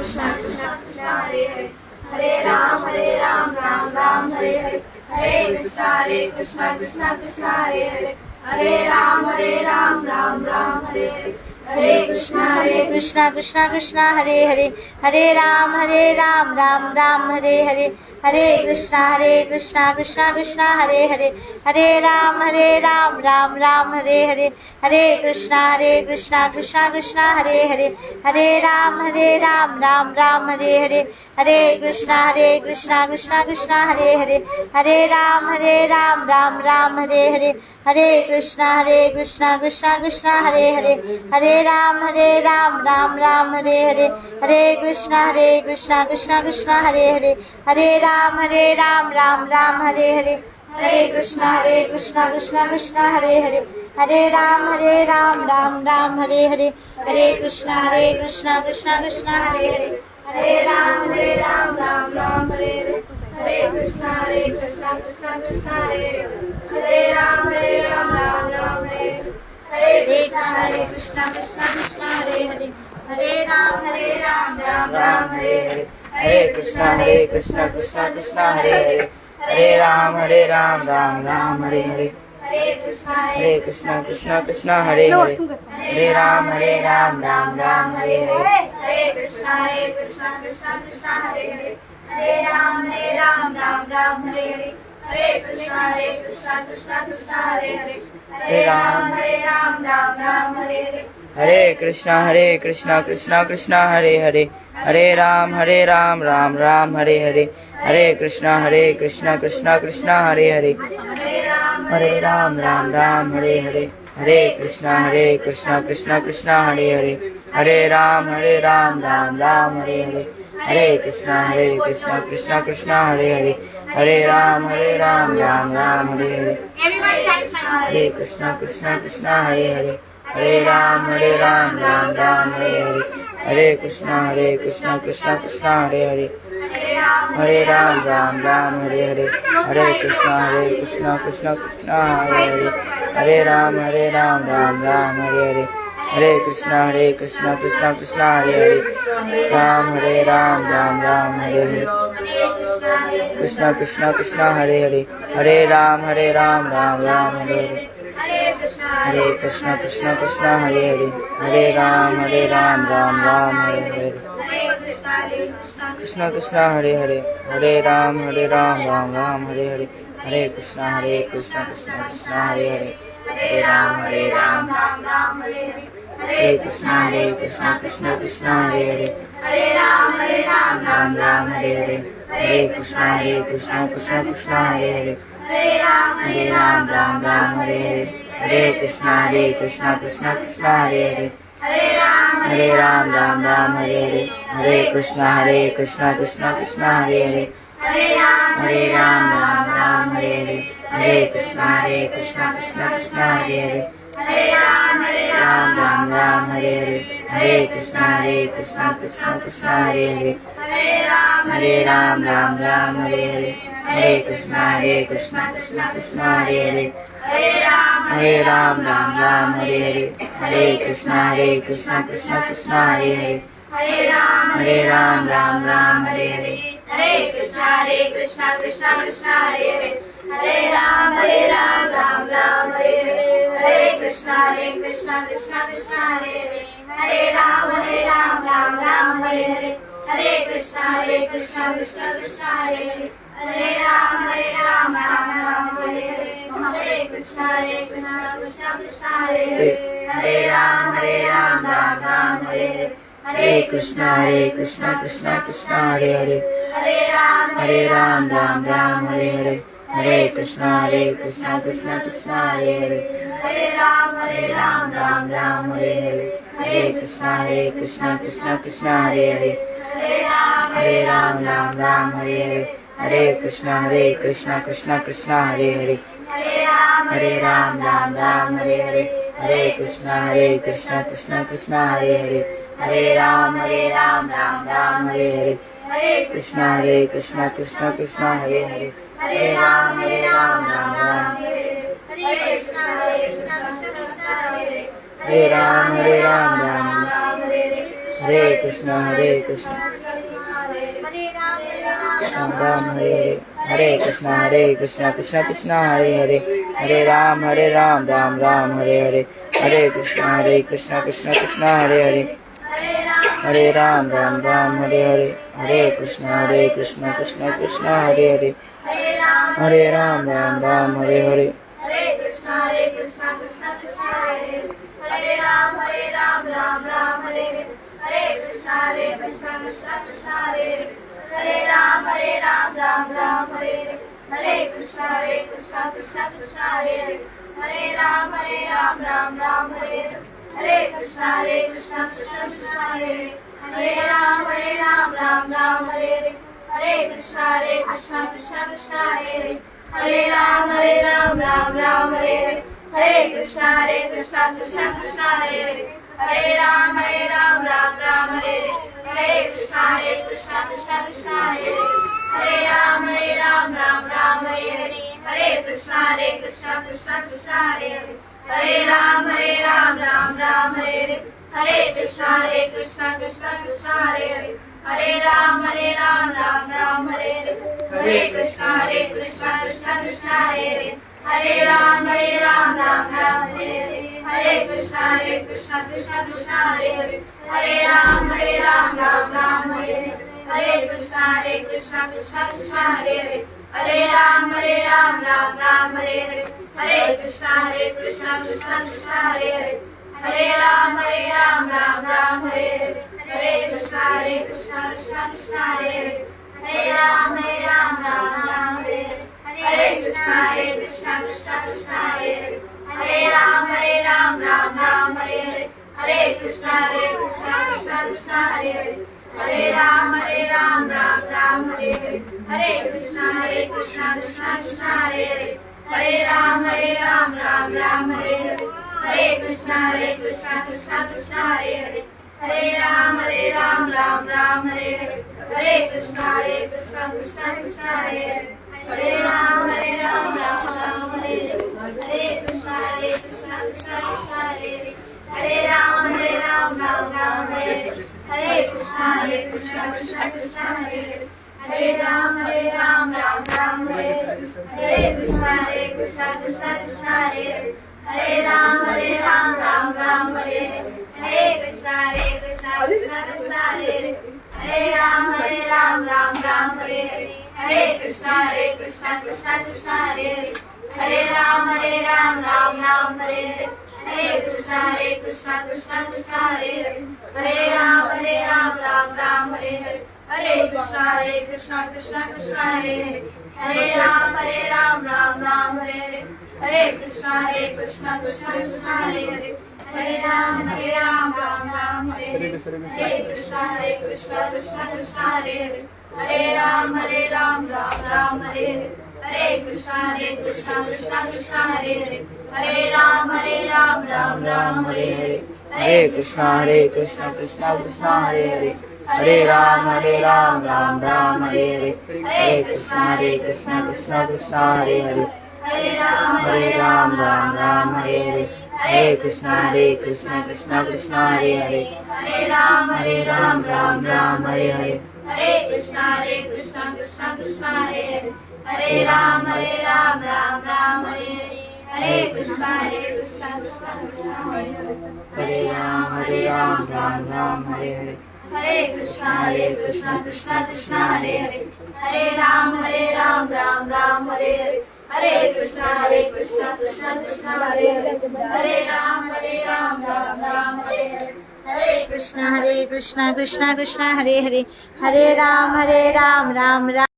Krishna Krishna Krishna Hare Hare Hare Ram Ram Ram Hare Hare Hare Krishna Krishna Krishna Hare Hare Hare Ram Ram Hare Hare Hare Krishna Krishna Krishna Hare Hare Hare Ram Ram Hare Hare Hare Krishna Krishna Krishna Hare Hare Hare Ram Ram Hare Hare Hare Krishna Krishna Krishna Hare Hare Hare Ram Ram Hare Hare Hare Krishna Krishna Krishna Hare Hare Hare Ram Ram Hare Hare Hare Krishna Krishna Krishna Hare Hare Hare Ram Ram Hare Hare Hare Krishna Krishna Krishna Hare Hare Hare Ram Ram Hare Hare Hare Krishna Krishna Krishna Hare Hare Hare Ram Ram Hare Hare Hare Krishna Krishna Krishna Hare Hare Hare Ram Ram Hare Hare Hare Krishna Krishna Krishna Hare Hare Hare Ram Ram Hare Hare Krishna Krishna Hare Hare Hare Ram Ram Hare Hare Hare Krishna Krishna Hare Hare Hare Ram Ram Hare Hare Hare Krishna Krishna Hare Hare Hare Ram Ram Hare Hare Hare Krishna Krishna Hare Hare Hare Ram Ram Hare Hare Hare Krishna Krishna Hare Hare Hare Ram Ram Hare Hare Hare Krishna Krishna Hare Hare Hare Ram Ram Hare Hare Hare Krishna Krishna Hare Hare Hare Ram Ram Hare Hare Hare Krishna Krishna Hare Hare Hare Ram Ram Hare Hare Hare Krishna Krishna Hare Hare Hare Ram Ram Hare Hare Hare Krishna Krishna Hare Hare Hare Ram Ram Hare Hare Hare Krishna Krishna Hare Hare Hare Ram Hare Hare Hare Krishna Krishna Hare Hare Hare Ram Ram Hare Hare Hare Krishna Krishna Hare Hare Ram Hare Hare Krishna Krishna Hare Hare Hare Ram Ram Hare Hare Hare Krishna Krishna Hare Hare Hare Ram Ram Hare Hare Krishna Hare Hare Hare Ram Ram Hare Hare Hare Krishna Krishna Hare Hare Hare Ram Hare Krishna Krishna Hare Hare Hare Ram Hare Hare Hare Krishna Krishna Hare Hare Hare Ram Hare Hare Hare Krishna Krishna Hare Hare Hare Ram Hare Hare Hare Krishna Krishna Hare Hare Hare Ram Hare Hare Hare Krishna Krishna Hare Hare Hare Ram Hare Hare Hare Krishna Krishna Hare Hare Hare Ram Hare Hare Hare Krishna Krishna Hare Hare Hare Ram Hare Hare Hare Krishna Krishna Hare Hare Hare Ram Hare Hare Hare Krishna Krishna Hare Hare Hare Ram Ram Hare Hare Hare Krishna Krishna Hare Hare Hare Ram Hare Hare Hare Krishna Krishna Hare Hare Hare Ram Hare Hare Hare Krishna Krishna Hare Hare Hare Ram Ram Hare Hare Hare Krishna Krishna Hare Hare Hare Ram Hare Hare Hare Krishna Krishna Hare Hare Hare Ram Ram Hare Hare Hare Krishna Krishna Hare Hare Hare Ram Hare Hare Hare Krishna Krishna Hare Hare Hare Ram Hare Hare Hare Krishna Krishna Hare Hare Hare Ram Ram Hare Hare Hare Krishna Krishna Hare Hare Hare Ram Ram Hare Krishna Krishna Hare Hare Hare Ram Ram Hare Hare Hare Krishna Ram Ram Hare Hare Hare Krishna Krishna Krishna Hare Hare Hare Ram Ram Ram Hare Hare Hare Krishna Krishna Krishna Hare Hare Hare Ram Ram Hare Hare Hare Krishna Krishna Krishna Hare Hare Hare Ram Ram Hare Hare Hare Krishna Krishna Krishna Hare Hare Ram Ram Ram Hare Hare Hare Krishna Krishna Krishna Hare Hare Ram Ram Ram Hare Hare Krishna Krishna Krishna Hare Hare Ram Ram Ram Hare Hare Krishna Krishna Krishna Hare Hare Ram Ram Ram Hare Hare Krishna Krishna Krishna Hare Hare Ram Ram Ram Hare Hare Krishna Krishna Krishna Hare Hare Ram Ram Ram Hare Hare Krishna Krishna Krishna Hare Hare Ram Ram Ram Hare Hare Krishna Krishna Krishna Hare Hare Ram Ram Ram Hare Hare Krishna Krishna Krishna Hare Hare Ram Ram Ram Hare Hare Krishna Krishna Krishna Hare Hare Ram Ram Ram Hare Hare Krishna Krishna Krishna Hare Hare Ram Ram Ram Hare Hare Krishna Krishna Krishna Hare Hare Ram Ram Ram Hare Hare Krishna Krishna Krishna Hare Hare Ram Ram Ram Hare Hare Krishna Krishna Krishna Hare Hare Ram Ram Ram Hare Hare Krishna Krishna Krishna Hare Hare Ram Ram Ram Hare Hare Krishna Krishna Krishna Hare Hare Ram Ram Ram Hare Hare Krishna Krishna Krishna Hare Hare Ram Ram Ram Hare Hare Krishna Krishna Krishna Hare Hare Ram Ram Ram Hare Hare Krishna Krishna Krishna Hare Hare Ram Ram Ram Hare Hare Krishna Krishna Krishna Hare Hare Ram Ram Hare Hare Krishna Krishna Krishna Hare Hare Ram Ram Ram Hare Hare Krishna Krishna Krishna Hare Hare Ram Ram Ram Hare Hare Krishna Krishna Krishna Hare Hare Ram Ram Ram Hare Hare Krishna Krishna Krishna Hare Hare Ram Ram Ram Hare Hare Krishna Krishna Krishna Hare Hare Ram Ram Ram Hare Hare Krishna Krishna Krishna Hare Hare Ram Ram Ram Hare Hare Krishna Krishna Krishna Hare Hare Ram Ram Ram Hare Hare Krishna Krishna Krishna Hare Hare Ram Ram Ram Hare Hare Krishna Krishna Krishna Hare Hare Ram Ram Ram Hare Hare Krishna Krishna Krishna Hare Hare Hare Ram Ram Ram Hare Hare Hare Krishna Krishna Krishna Hare Hare Hare Ram Ram Hare Hare Hare Krishna Krishna Krishna Hare Hare Hare Ram Ram Ram Hare Hare Hare Krishna Krishna Krishna Hare Hare Ram Ram Hare Hare Krishna Krishna Krishna Hare Hare Ram Ram Ram Hare Hare Hare Krishna Krishna Krishna Hare Hare Ram Ram Ram Hare Hare Krishna Krishna Krishna Hare Hare Ram Ram Ram Hare Hare Krishna Krishna Krishna Hare Hare Hare Ram Ram Ram